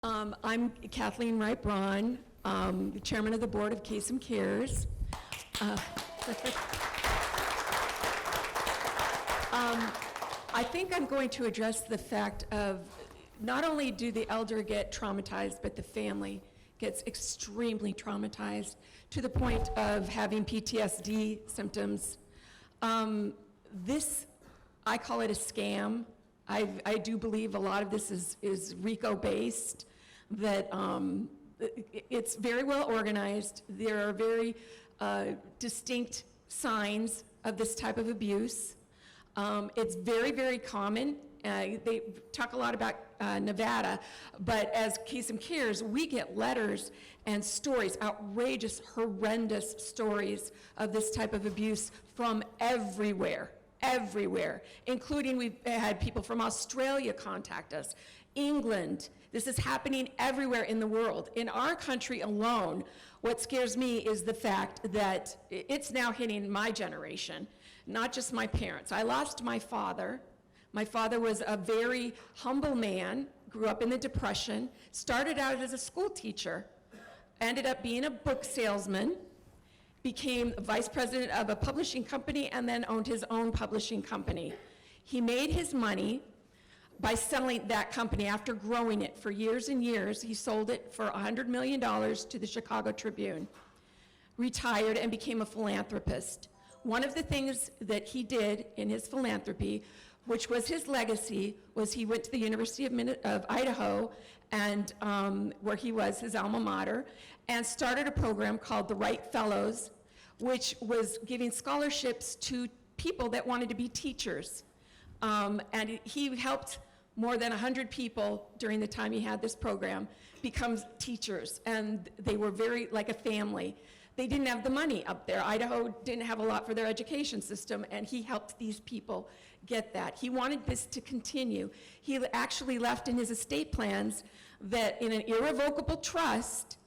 I'm Kathleen Wright-Braun, the chairman of the board of Kasem Cares. I think I'm going to address the fact of not only do the elder get traumatized, but the family gets extremely traumatized to the point of having PTSD symptoms. This, I call it a scam. I do believe a lot of this is RICO-based, that it's very well organized. There are very distinct signs of this type of abuse. It's very, very common. They talk a lot about Nevada, but as Kasem Cares, we get letters and stories, outrageous, horrendous stories of this type of abuse from everywhere, including we've had people from Australia contact us, England. This is happening everywhere in the world. In our country alone, what scares me is the fact that it's now hitting my generation, not just my parents. I lost my father. My father was a very humble man, grew up in the Depression, started out as a school teacher, ended up being a book salesman, became vice president of a publishing company, and then owned his own publishing company. He made his money by selling that company after growing it for years and years. He sold it for $100 million to the Chicago Tribune, retired, and became a philanthropist. One of the things that he did in his philanthropy, which was his legacy, was he went to the University of Idaho, and where he was his alma mater, and started a program called the Wright Fellows, which was giving scholarships to people that wanted to be teachers. And he helped more than 100 people during the time he had this program become teachers, and they were very like a family. They didn't have the money up there. Idaho didn't have a lot for their education system, and he helped these people get that. He wanted this to continue. He actually left in his estate plans that in an irrevocable trust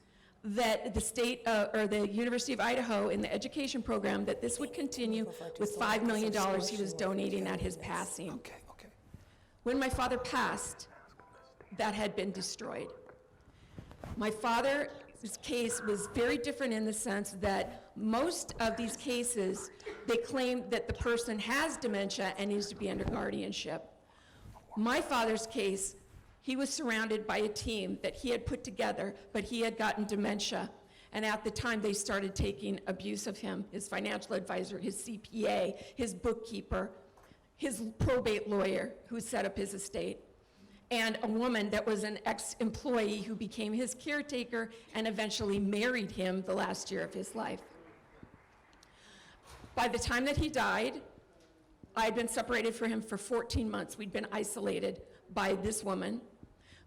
that the state or the University of Idaho in the education program, that this would continue with $5 million he was donating at his passing. Okay. When my father passed, that had been destroyed. My father's case was very different in the sense that most of these cases, they claim that the person has dementia and needs to be under guardianship. My father's case, he was surrounded by a team that he had put together, but he had gotten dementia. And at the time, they started taking abuse of him, his financial advisor, his CPA, his bookkeeper, his probate lawyer who set up his estate, and a woman that was an ex-employee who became his caretaker and eventually married him the last year of his life. By the time that he died, I had been separated from him for 14 months. We'd been isolated by this woman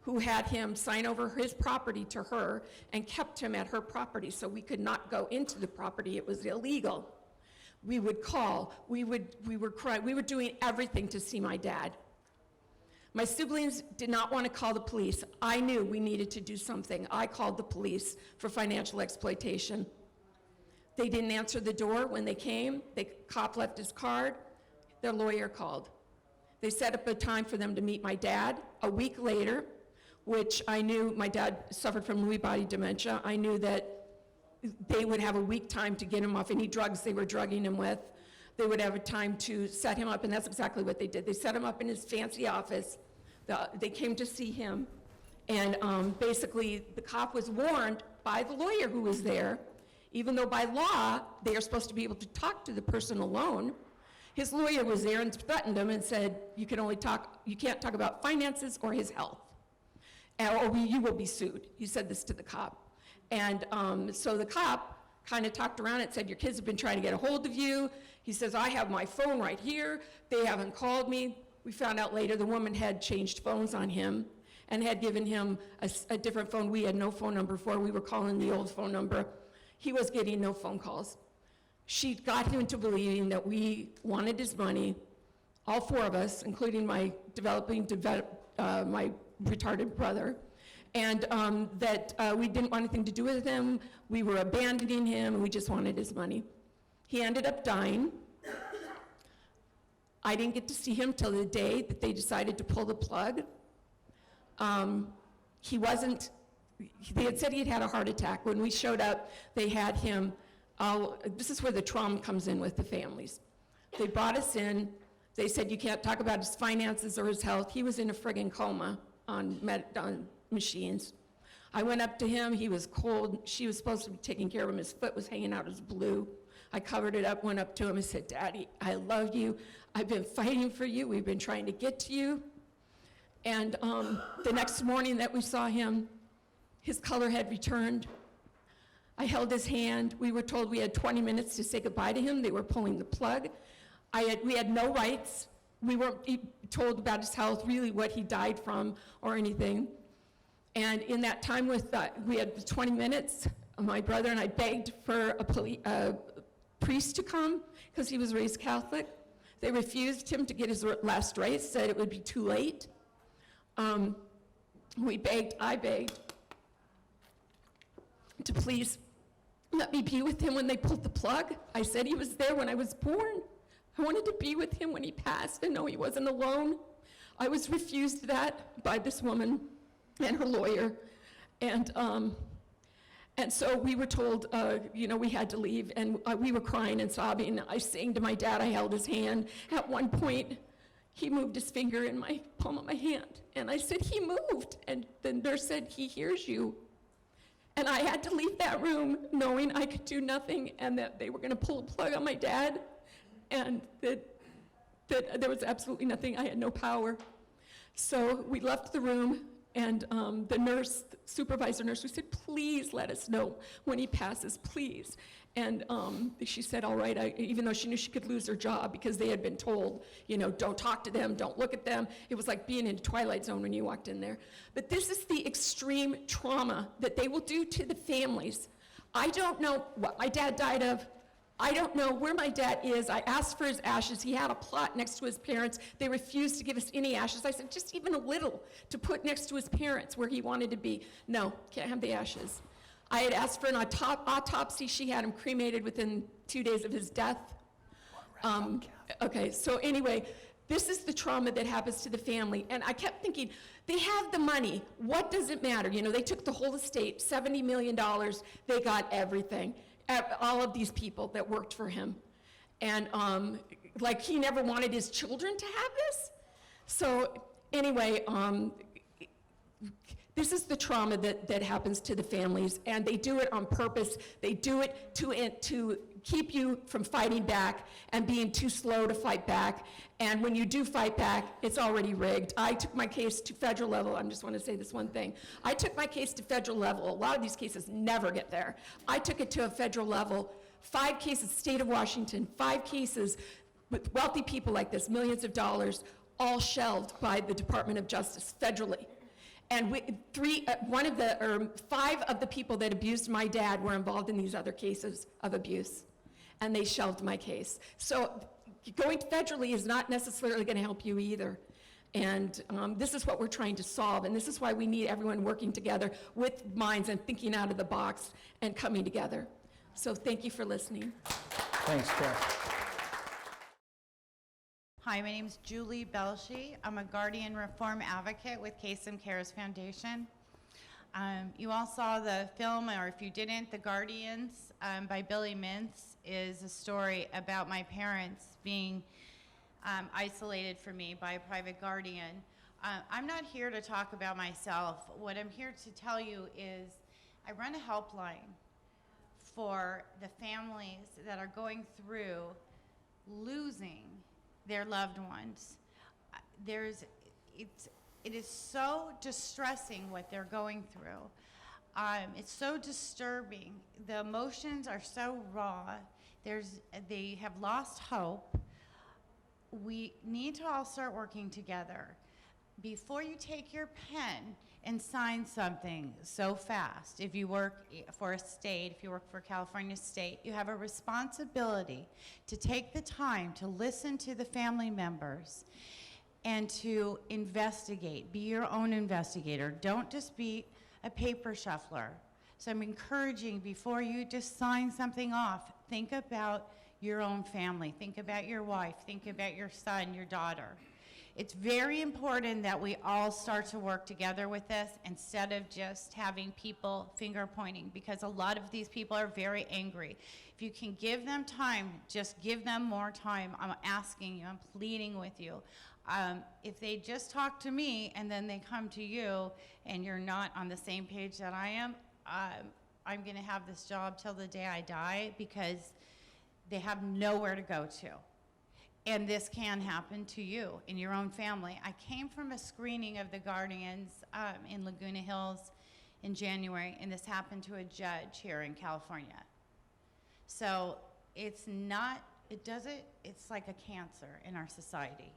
who had him sign over his property to her and kept him at her property so we could not go into the property. It was illegal. We would call, we were crying, we were doing everything to see my dad. My siblings did not want to call the police. I knew we needed to do something. I called the police for financial exploitation. They didn't answer the door when they came. The cop left his card. Their lawyer called. They set up a time for them to meet my dad. A week later, which I knew my dad suffered from Lewy body dementia, I knew that they would have a week time to get him off any drugs they were drugging him with. They would have a time to set him up, and that's exactly what they did. They set him up in his fancy office. They came to see him, and basically the cop was warned by the lawyer who was there, even though by law they are supposed to be able to talk to the person alone. His lawyer was there and threatened him and said, you can't talk about finances or his health, or you will be sued. He said this to the cop. And so the cop kind of talked around and said, your kids have been trying to get a hold of you. He says, I have my phone right here. They haven't called me. We found out later the woman had changed phones on him and had given him a different phone we had no phone number for. We were calling the old phone number. He was getting no phone calls. She got him into believing that we wanted his money, all four of us, including my my retarded brother, and that we didn't want anything to do with him. We were abandoning him, and we just wanted his money. He ended up dying. I didn't get to see him till the day that they decided to pull the plug. He wasn't, they had said he had had a heart attack. When we showed up, they had him, this is where the trauma comes in with the families. They brought us in. They said you can't talk about his finances or his health. He was in a friggin' coma on machines. I went up to him. He was cold. She was supposed to be taking care of him. His foot was hanging out as blue. I covered it up, went up to him and said, Daddy, I love you. I've been fighting for you. We've been trying to get to you. And the next morning that we saw him, his color had returned. I held his hand. We were told we had 20 minutes to say goodbye to him. They were pulling the plug. We had no rights. We weren't told about his health, really what he died from or anything. And in that time we had 20 minutes. My brother and I begged for a priest to come because he was raised Catholic. They refused him to get his last rites, said it would be too late. We begged, I begged to please let me be with him when they pulled the plug. I said he was there when I was born. I wanted to be with him when he passed and know he wasn't alone. I was refused that by this woman and her lawyer. And so we were told, we had to leave, and we were crying and sobbing. I sang to my dad. I held his hand. At one point, he moved his finger in my palm of my hand, and I said, he moved. And the nurse said, he hears you. And I had to leave that room knowing I could do nothing and that they were going to pull a plug on my dad, and that there was absolutely nothing. I had no power. So we left the room, and the nurse, the supervisor nurse, we said, please let us know when he passes, please. And she said, all right, even though she knew she could lose her job because they had been told, don't talk to them, don't look at them. It was like being in a Twilight Zone when you walked in there. But this is the extreme trauma that they will do to the families. I don't know what my dad died of. I don't know where my dad is. I asked for his ashes. He had a plot next to his parents. They refused to give us any ashes. I said, just even a little to put next to his parents where he wanted to be. No, can't have the ashes. I had asked for an autopsy. She had him cremated within 2 days of his death. Okay, so anyway, this is the trauma that happens to the family. And I kept thinking, they have the money. What does it matter? They took the whole estate, $70 million. They got everything. All of these people that worked for him. And he never wanted his children to have this. So anyway, this is the trauma that happens to the families, and they do it on purpose. They do it to keep you from fighting back and being too slow to fight back. And when you do fight back, it's already rigged. I took my case to federal level. I just want to say this one thing. I took my case to federal level. A lot of these cases never get there. I took it to a federal level. 5 cases, state of Washington, 5 cases with wealthy people like this, millions of dollars, all shelved by the Department of Justice federally. And 5 of the people that abused my dad were involved in these other cases of abuse, and they shelved my case. So going federally is not necessarily going to help you either. And this is what we're trying to solve, and this is why we need everyone working together with minds and thinking out of the box and coming together. So thank you for listening. Thanks, Kerri. Hi, my name is Julie Belshi. I'm a guardian reform advocate with Kasem Cares Foundation. You all saw the film, or if you didn't, The Guardians by Billy Mintz is a story about my parents being isolated from me by a private guardian. I'm not here to talk about myself. What I'm here to tell you is I run a helpline for the families that are going through losing their loved ones. It is so distressing what they're going through. It's so disturbing. The emotions are so raw. They have lost hope. We need to all start working together. Before you take your pen and sign something so fast, if you work for a state, if you work for California State, you have a responsibility to take the time to listen to the family members and to investigate. Be your own investigator. Don't just be a paper shuffler. So I'm encouraging, before you just sign something off, think about your own family. Think about your wife. Think about your son, your daughter. It's very important that we all start to work together with this instead of just having people finger pointing, because a lot of these people are very angry. If you can give them time, just give them more time. I'm asking you, I'm pleading with you. If they just talk to me and then they come to you and you're not on the same page that I am, I'm gonna have this job till the day I die, because they have nowhere to go to. And this can happen to you in your own family. I came from a screening of the Guardians in Laguna Hills in January, and this happened to a judge here in California. So it's not, it's like a cancer in our society.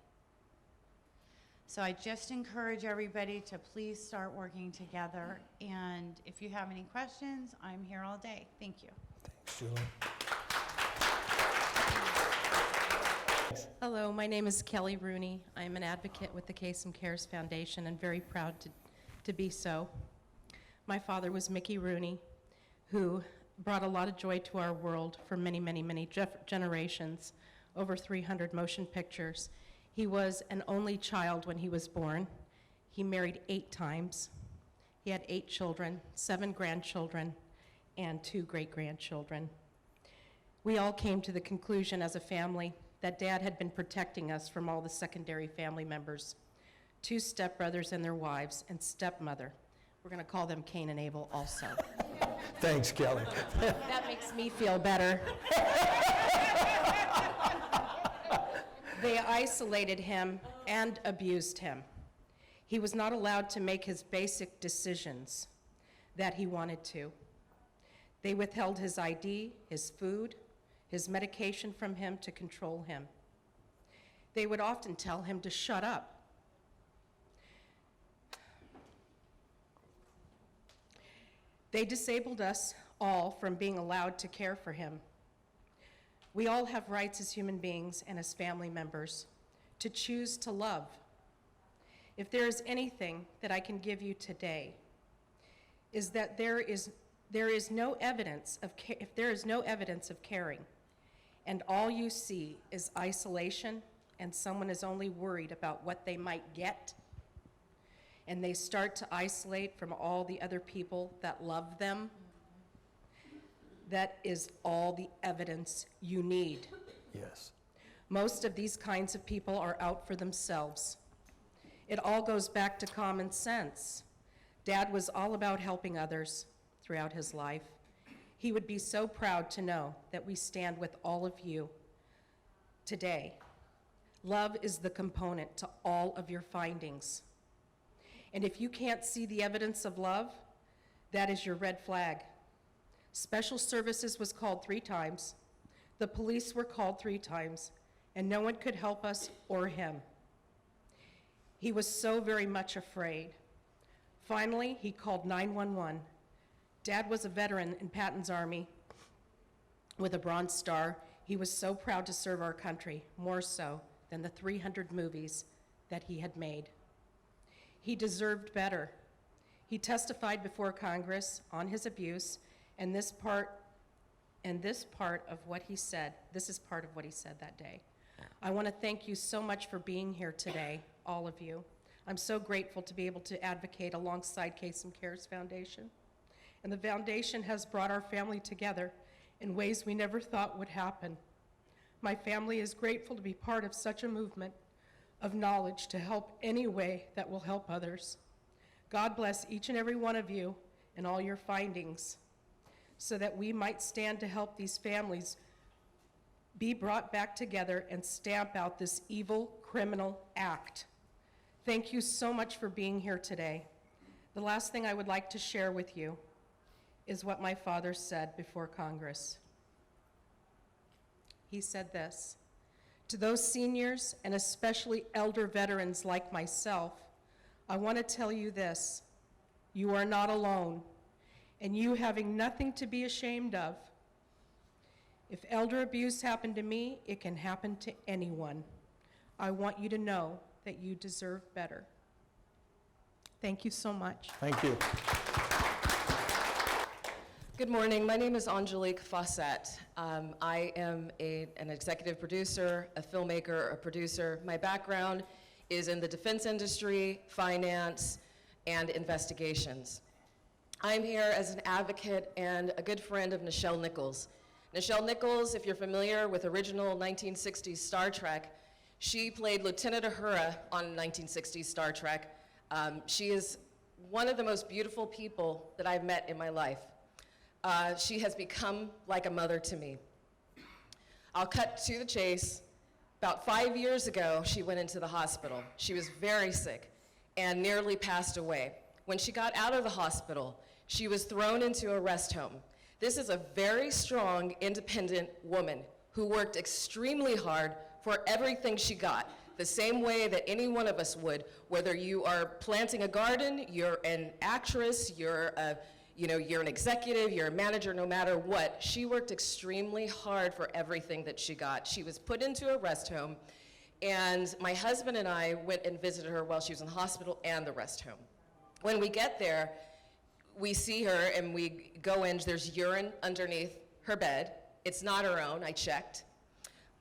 So I just encourage everybody to please start working together. And if you have any questions, I'm here all day. Thank you. Thanks, Julie. Hello, my name is Kelly Rooney. I am an advocate with the Kasem Cares Foundation and very proud to be so. My father was Mickey Rooney, who brought a lot of joy to our world for many, many, many generations, over 300 motion pictures. He was an only child when he was born. He married 8 times. He had 8 children, 7 grandchildren, and 2 great-grandchildren. We all came to the conclusion as a family that Dad had been protecting us from all the secondary family members, 2 stepbrothers and their wives, and stepmother. We're gonna call them Cain and Abel also. Thanks, Kelly. That makes me feel better. They isolated him and abused him. He was not allowed to make his basic decisions that he wanted to. They withheld his ID, his food, his medication from him to control him. They would often tell him to shut up. They disabled us all from being allowed to care for him. We all have rights as human beings and as family members to choose to love. If there is anything that I can give you today, is that if there is no evidence of caring, and all you see is isolation, and someone is only worried about what they might get, and they start to isolate from all the other people that love them, that is all the evidence you need. Yes. Most of these kinds of people are out for themselves. It all goes back to common sense. Dad was all about helping others throughout his life. He would be so proud to know that we stand with all of you today. Love is the component to all of your findings. And if you can't see the evidence of love, that is your red flag. Special Services was called 3 times. The police were called 3 times, and no one could help us or him. He was so very much afraid. Finally, he called 911. Dad was a veteran in Patton's Army with a Bronze Star. He was so proud to serve our country, more so than the 300 movies that he had made. He deserved better. He testified before Congress on his abuse, and this is part of what he said that day. I want to thank you so much for being here today, all of you. I'm so grateful to be able to advocate alongside Kasem Cares Foundation. And the foundation has brought our family together in ways we never thought would happen. My family is grateful to be part of such a movement of knowledge to help any way that will help others. God bless each and every one of you and all your findings, so that we might stand to help these families be brought back together and stamp out this evil criminal act. Thank you so much for being here today. The last thing I would like to share with you is what my father said before Congress. He said this: to those seniors and especially elder veterans like myself, I want to tell you this: you are not alone, and you having nothing to be ashamed of. If elder abuse happened to me, it can happen to anyone. I want you to know that you deserve better. Thank you so much. Thank you. Good morning. My name is Angelique Fawcett. I am an executive producer, a filmmaker, a producer. My background is in the defense industry, finance, and investigations. I'm here as an advocate and a good friend of Nichelle Nichols. Nichelle Nichols, if you're familiar with original 1960s Star Trek, she played Lieutenant Uhura on 1960s Star Trek. She is one of the most beautiful people that I've met in my life. She has become like a mother to me. I'll cut to the chase. About 5 years ago, she went into the hospital. She was very sick and nearly passed away. When she got out of the hospital, she was thrown into a rest home. This is a very strong, independent woman who worked extremely hard for everything she got, the same way that any one of us would, whether you are planting a garden, you're an actress, you're an executive, you're a manager, no matter what. She worked extremely hard for everything that she got. She was put into a rest home, and my husband and I went and visited her while she was in the hospital and the rest home. When we get there, we see her and we go in, there's urine underneath her bed. It's not her own, I checked.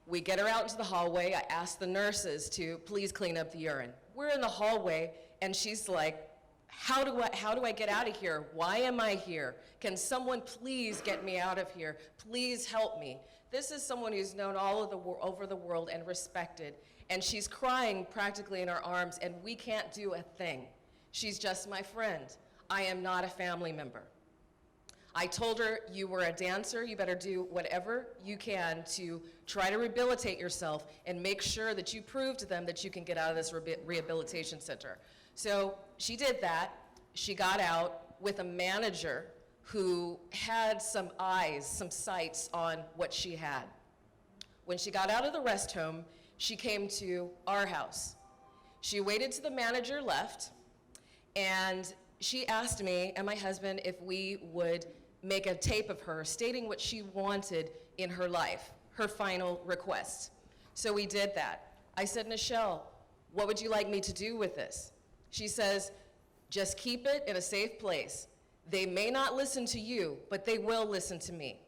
We get her out into the hallway. I asked the nurses to please clean up the urine. We're in the hallway, and she's like, how do I get out of here? Why am I here? Can someone please get me out of here? Please help me. This is someone who's known over the world and respected, and she's crying practically in our arms, and we can't do a thing. She's just my friend. I am not a family member. I told her, you were a dancer, you better do whatever you can to try to rehabilitate yourself and make sure that you prove to them that you can get out of this rehabilitation center. So she did that. She got out with a manager who had some eyes, some sights on what she had. When she got out of the rest home, she came to our house. She waited till the manager left, and she asked me and my husband if we would make a tape of her stating what she wanted in her life, her final request. So we did that. I said, Nichelle, what would you like me to do with this? She says, just keep it in a safe place. They may not listen to you, but they will listen to me.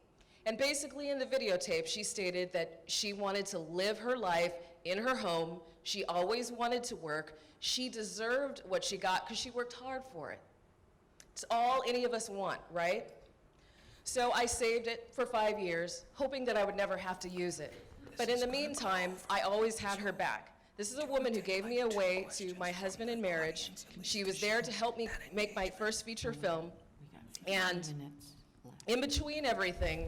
And basically in the videotape, she stated that she wanted to live her life in her home. She always wanted to work. She deserved what she got because she worked hard for it. It's all any of us want, right? So I saved it for 5 years, hoping that I would never have to use it. But in the meantime, I always had her back. This is a woman who gave me away to my husband in marriage. She was there to help me make my first feature film. And in between everything,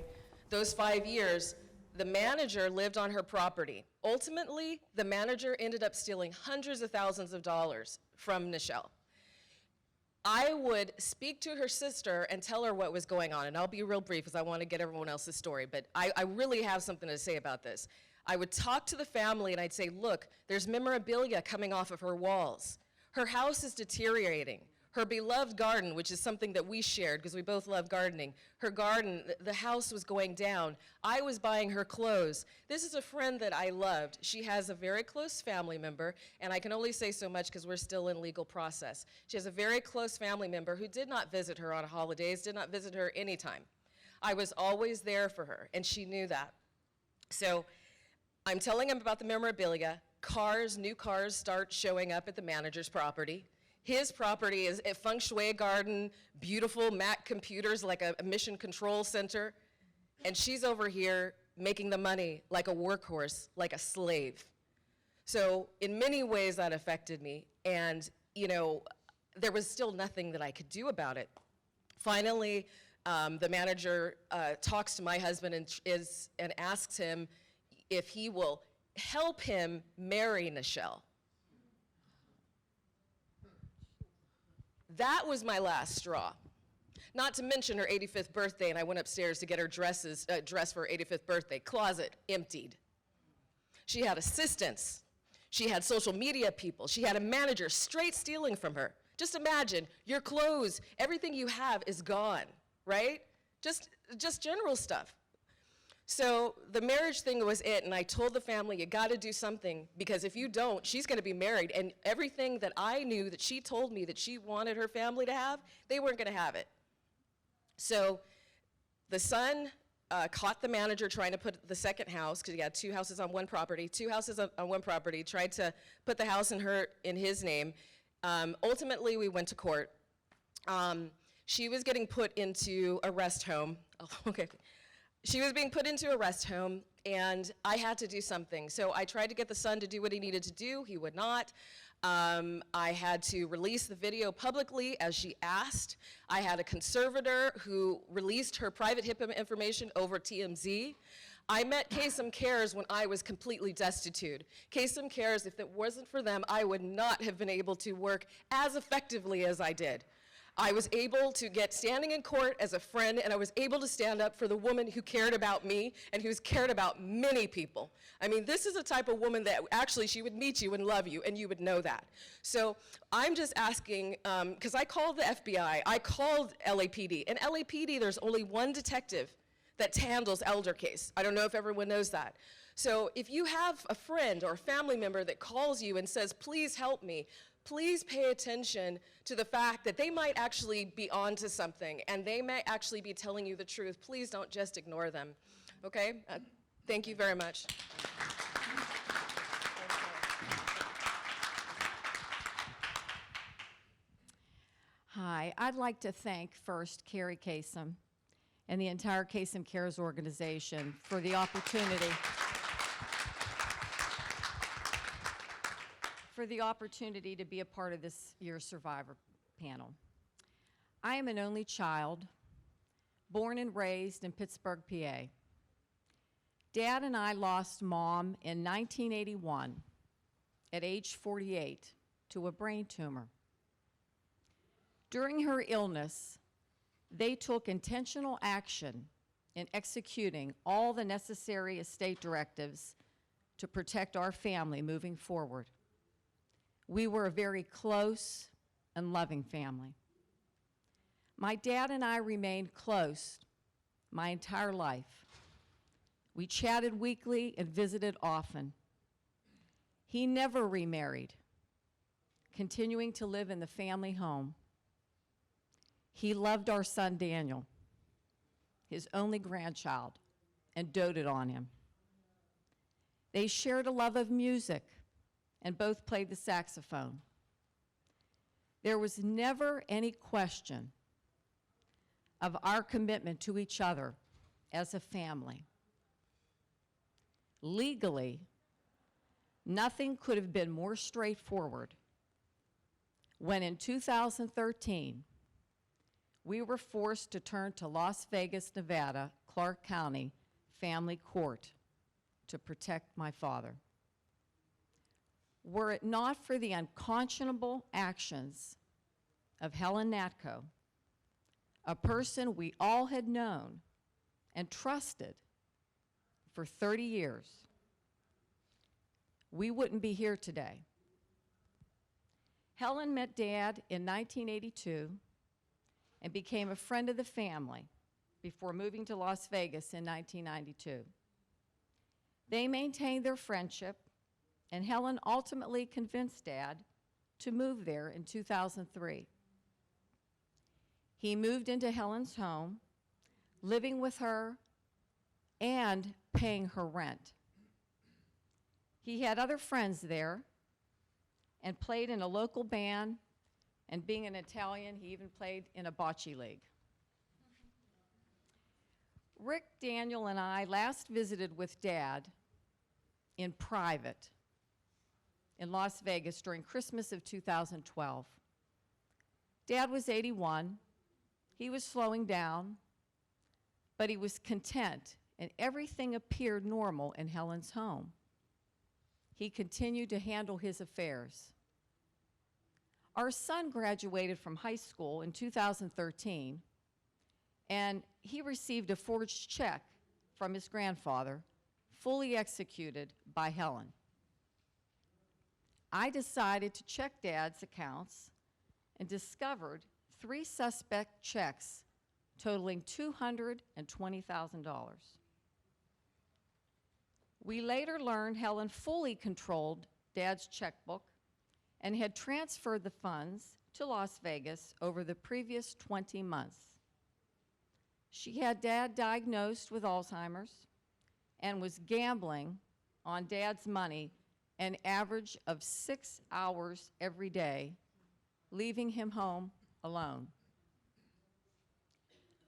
those 5 years, the manager lived on her property. Ultimately, the manager ended up stealing hundreds of thousands of dollars from Nichelle. I would speak to her sister and tell her what was going on, and I'll be real brief because I want to get everyone else's story, but I really have something to say about this. I would talk to the family and I'd say, look, there's memorabilia coming off of her walls. Her house is deteriorating. Her beloved garden, which is something that we shared because we both love gardening, her garden, the house was going down. I was buying her clothes. This is a friend that I loved. She has a very close family member, and I can only say so much because we're still in legal process. She has a very close family member who did not visit her on holidays, did not visit her anytime. I was always there for her, and she knew that. So I'm telling him about the memorabilia. New cars start showing up at the manager's property. His property is a feng shui garden, beautiful Mac computers like a mission control center. And she's over here making the money like a workhorse, like a slave. So in many ways that affected me. And, there was still nothing that I could do about it. Finally, the manager talks to my husband and asks him if he will help him marry Nichelle. That was my last straw. Not to mention her 85th birthday, and I went upstairs to get her dress for her 85th birthday. Closet emptied. She had assistants. She had social media people. She had a manager straight stealing from her. Just imagine, your clothes, everything you have is gone, right? Just general stuff. So the marriage thing was it, and I told the family, you gotta do something, because if you don't, she's gonna be married, and everything that I knew that she told me that she wanted her family to have, they weren't gonna have it. So the son caught the manager trying to put the second house, because he had two houses on one property, tried to put the house in his name. Ultimately, we went to court. She was getting put into a rest home. Oh, okay. She was being put into a rest home, and I had to do something. So I tried to get the son to do what he needed to do. He would not. I had to release the video publicly as she asked. I had a conservator who released her private HIPAA information over TMZ. I met Kasem Cares when I was completely destitute. Kasem Cares, if it wasn't for them, I would not have been able to work as effectively as I did. I was able to get standing in court as a friend, and I was able to stand up for the woman who cared about me and who's cared about many people. I mean, this is a type of woman that actually she would meet you and love you, and you would know that. So I'm just asking, because I called the FBI, I called LAPD. In LAPD, there's only one detective that handles elder case. I don't know if everyone knows that. So if you have a friend or a family member that calls you and says, please help me, please pay attention to the fact that they might actually be onto something and they may actually be telling you the truth. Please don't just ignore them, okay? Thank you very much. Hi, I'd like to thank first Kerri Kasem and the entire Kasem Cares organization for the opportunity to be a part of this year's survivor panel. I am an only child, born and raised in Pittsburgh, PA. Dad and I lost Mom in 1981 at age 48 to a brain tumor. During her illness, they took intentional action in executing all the necessary estate directives to protect our family moving forward. We were a very close and loving family. My dad and I remained close my entire life. We chatted weekly and visited often. He never remarried, continuing to live in the family home. He loved our son Daniel, his only grandchild, and doted on him. They shared a love of music and both played the saxophone. There was never any question of our commitment to each other as a family. Legally, nothing could have been more straightforward when in 2013, we were forced to turn to Las Vegas, Nevada, Clark County Family Court to protect my father. Were it not for the unconscionable actions of Helen Natko, a person we all had known and trusted for 30 years, we wouldn't be here today. Helen met Dad in 1982 and became a friend of the family before moving to Las Vegas in 1992. They maintained their friendship, and Helen ultimately convinced Dad to move there in 2003. He moved into Helen's home, living with her and paying her rent. He had other friends there and played in a local band, and being an Italian, he even played in a bocce league. Rick, Daniel, and I last visited with Dad in private in Las Vegas during Christmas of 2012. Dad was 81. He was slowing down, but he was content, and everything appeared normal in Helen's home. He continued to handle his affairs. Our son graduated from high school in 2013, and he received a forged check from his grandfather, fully executed by Helen. I decided to check Dad's accounts and discovered 3 suspect checks totaling $220,000. We later learned Helen fully controlled Dad's checkbook and had transferred the funds to Las Vegas over the previous 20 months. She had Dad diagnosed with Alzheimer's and was gambling on Dad's money an average of 6 hours every day, leaving him home alone.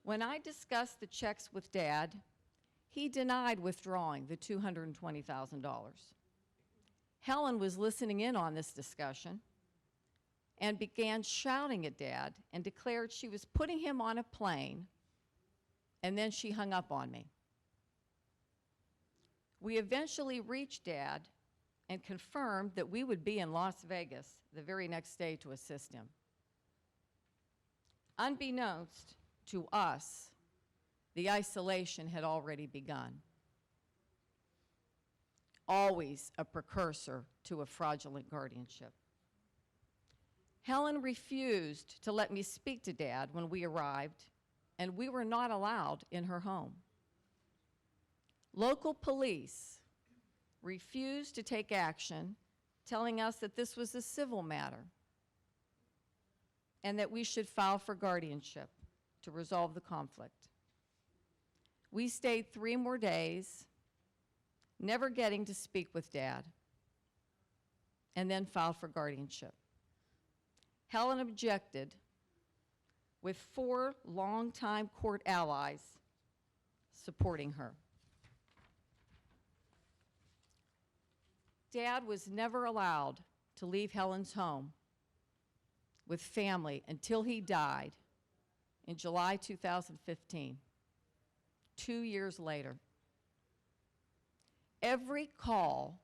When I discussed the checks with Dad, he denied withdrawing the $220,000. Helen was listening in on this discussion and began shouting at Dad and declared she was putting him on a plane, and then she hung up on me. We eventually reached Dad and confirmed that we would be in Las Vegas the very next day to assist him. Unbeknownst to us, the isolation had already begun. Always a precursor to a fraudulent guardianship. Helen refused to let me speak to Dad when we arrived, and we were not allowed in her home. Local police refused to take action, telling us that this was a civil matter and that we should file for guardianship to resolve the conflict. We stayed 3 more days, never getting to speak with Dad, and then filed for guardianship. Helen objected with 4 longtime court allies supporting her. Dad was never allowed to leave Helen's home with family until he died in July 2015, 2 years later. Every call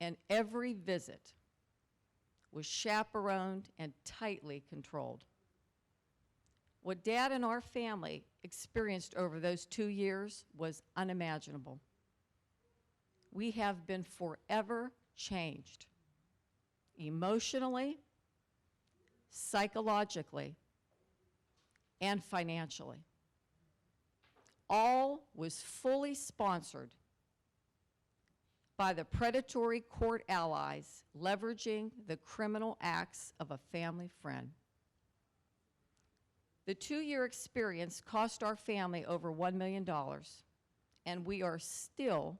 and every visit was chaperoned and tightly controlled. What Dad and our family experienced over those 2 years was unimaginable. We have been forever changed, emotionally, psychologically, and financially. All was fully sponsored by the predatory court allies leveraging the criminal acts of a family friend. The 2-year experience cost our family over $1 million, and we are still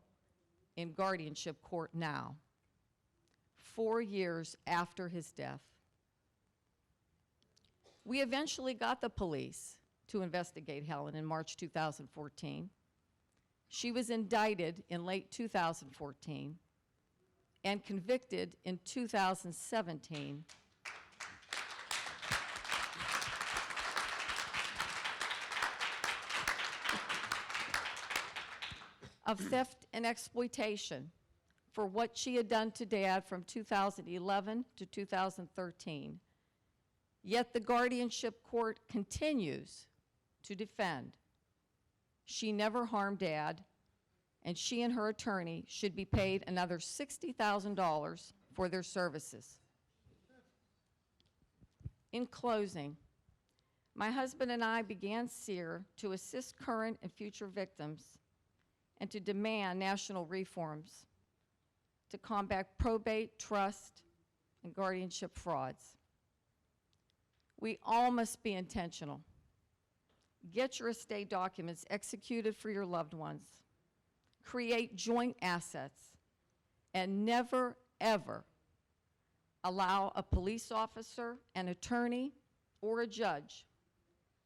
in guardianship court now, 4 years after his death. We eventually got the police to investigate Helen in March 2014. She was indicted in late 2014 and convicted in 2017 of theft and exploitation for what she had done to Dad from 2011 to 2013. Yet the guardianship court continues to defend. She never harmed Dad, and she and her attorney should be paid another $60,000 for their services. In closing, my husband and I began SEER to assist current and future victims and to demand national reforms to combat probate, trust, and guardianship frauds. We all must be intentional. Get your estate documents executed for your loved ones. Create joint assets, and never, ever allow a police officer, an attorney, or a judge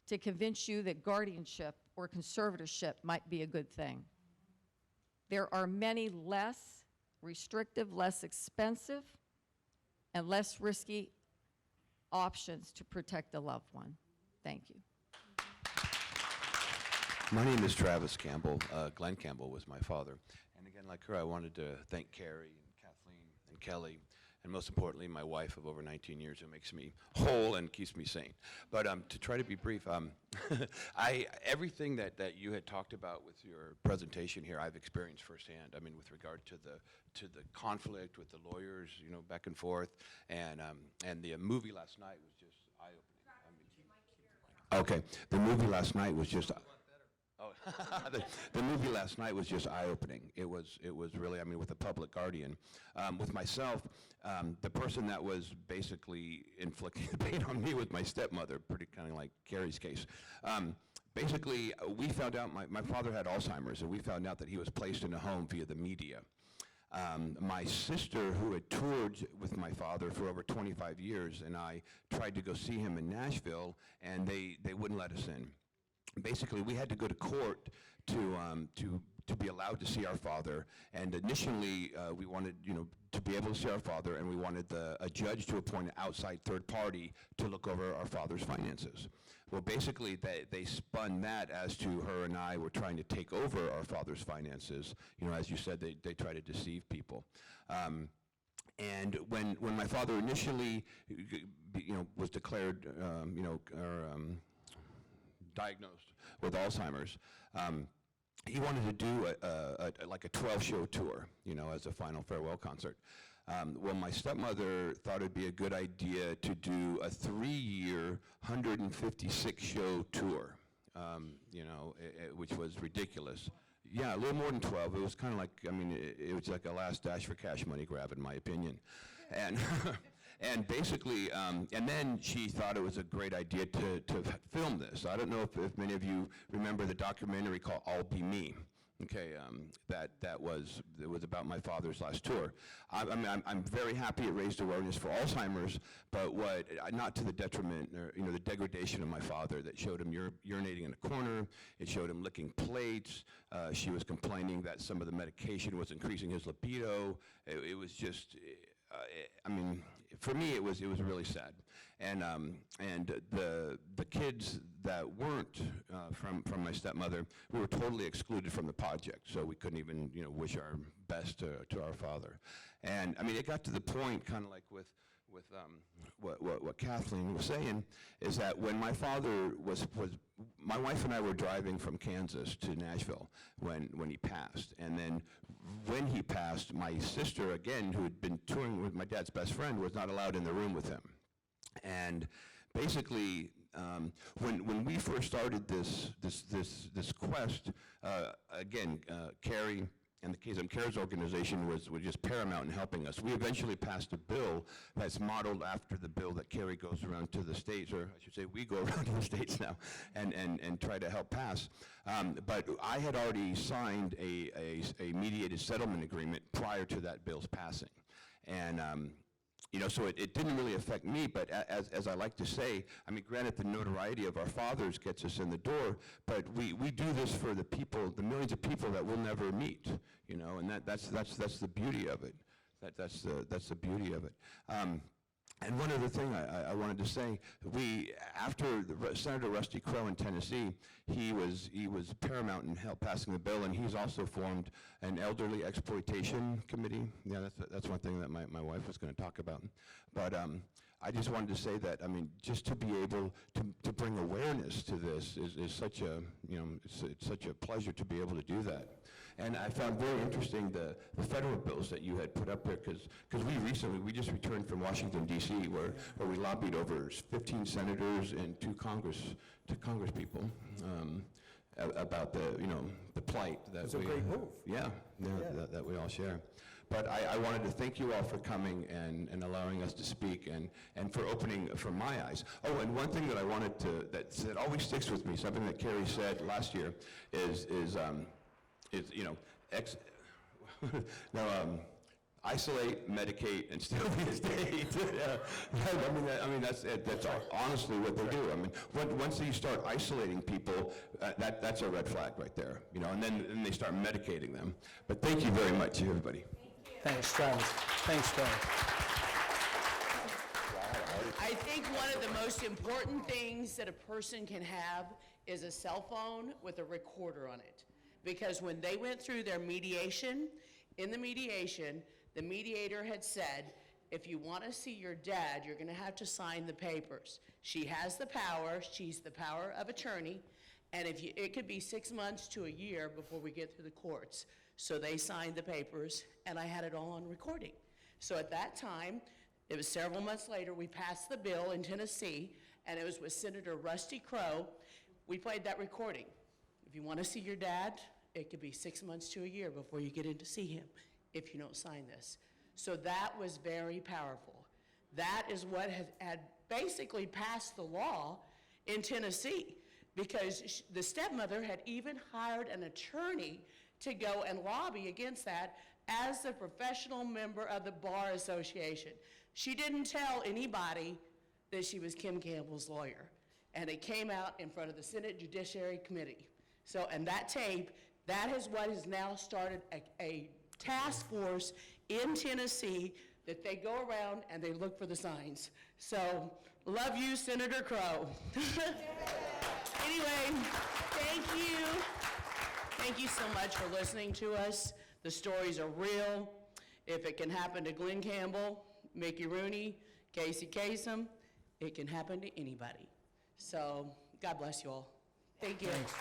to convince you that guardianship or conservatorship might be a good thing. There are many less restrictive, less expensive, and less risky options to protect a loved one. Thank you. My name is Travis Campbell. Glenn Campbell was my father. And again, like her, I wanted to thank Kerri and Kathleen and Kelly, and most importantly, my wife of over 19 years who makes me whole and keeps me sane. But to try to be brief, everything that you had talked about with your presentation here, I've experienced firsthand. I mean, with regard to the conflict with the lawyers, you know, back and forth, and the movie last night was just eye-opening. Okay, the movie last night was just. The movie last night was just eye-opening. It was really, I mean, with the public guardian. With myself, the person that was basically inflicting the pain on me was my stepmother, pretty kind of like Kerri's case. basically, we found out, my father had Alzheimer's, and we found out that he was placed in a home via the media. My sister, who had toured with my father for over 25 years, and I tried to go see him in Nashville, and they wouldn't let us in. Basically, we had to go to court to be allowed to see our father, and initially we wanted, to be able to see our father, and we wanted a judge to appoint an outside third party to look over our father's finances. Well, basically, they spun that as to her and I were trying to take over our father's finances. As you said, they try to deceive people. And when my father initially, was declared, diagnosed with Alzheimer's, he wanted to do like a 12-show tour, as a final farewell concert. Well, my stepmother thought it'd be a good idea to do a 3-year, 156-show tour, which was ridiculous. Yeah, a little more than 12. It was kind of like, it was like a last dash for cash money grab, in my opinion. And and basically, and then she thought it was a great idea to film this. I don't know if many of you remember the documentary called I'll Be Me. Okay, it was about my father's last tour. I'm very happy it raised awareness for Alzheimer's, but not to the detriment, or, the degradation of my father, that showed him urinating in a corner. It showed him licking plates. She was complaining that some of the medication was increasing his libido. It was just, for me, it was really sad. And the kids that weren't from my stepmother, we were totally excluded from the project, so we couldn't even wish our best to our father. And it got to the point, kind of like with what Kathleen was saying, is that when my father was my wife and I were driving from Kansas to Nashville when he passed, and then when he passed, my sister, again, who had been touring with my dad's best friend, was not allowed in the room with him. And basically, when we first started this quest, again, Kerri and the Kasem Cares organization was just paramount in helping us. We eventually passed a bill that's modeled after the bill that Kerri goes around to the states, or I should say we go around to the states now, and try to help pass. But I had already signed a mediated settlement agreement prior to that bill's passing. And so it didn't really affect me, but as I like to say, granted, the notoriety of our fathers gets us in the door, but we do this for the people, the millions of people that we'll never meet, and that's the beauty of it. That's the beauty of it. And one other thing I wanted to say, after Senator Rusty Crowe in Tennessee, he was paramount in passing the bill, and he's also formed an elderly exploitation committee. Yeah, that's one thing that my wife was going to talk about. But I just wanted to say that, just to be able to bring awareness to this is such a, it's such a pleasure to be able to do that. And I found very interesting the federal bills that you had put up there, because we just returned from Washington, D.C., where we lobbied over 15 senators and 2 Congress people about the plight that It's a great move. That we all share. But I wanted to thank you all for coming and allowing us to speak and for opening for my eyes. Oh, and one thing that I wanted to, that always sticks with me, something that Kerri said last year is isolate, medicate, and still be a state. That's honestly what they do. Once you start isolating people, that's a red flag right there. And then they start medicating them. But thank you very much, everybody. Thanks, Travis. Thanks, Travis. I think one of the most important things that a person can have is a cell phone with a recorder on it. Because when they went through their mediation, in the mediation, the mediator had said, if you want to see your dad, you're going to have to sign the papers. She has the power, she's the power of attorney, and it could be 6 months to a year before we get through the courts. So they signed the papers, and I had it all on recording. So at that time, it was several months later, we passed the bill in Tennessee, and it was with Senator Rusty Crowe. We played that recording. If you want to see your dad, it could be 6 months to a year before you get in to see him if you don't sign this. So that was very powerful. That is what had basically passed the law in Tennessee. because the stepmother had even hired an attorney to go and lobby against that as a professional member of the Bar Association. She didn't tell anybody that she was Kim Campbell's lawyer, and it came out in front of the Senate Judiciary Committee. So, and that tape, that is what has now started a task force in Tennessee that they go around and they look for the signs. So, love you, Senator Crow. Anyway, thank you. Thank you so much for listening to us. The stories are real. If it can happen to Glenn Campbell, Mickey Rooney, Casey Kasem, it can happen to anybody. So, God bless you all. Thank you. Thanks.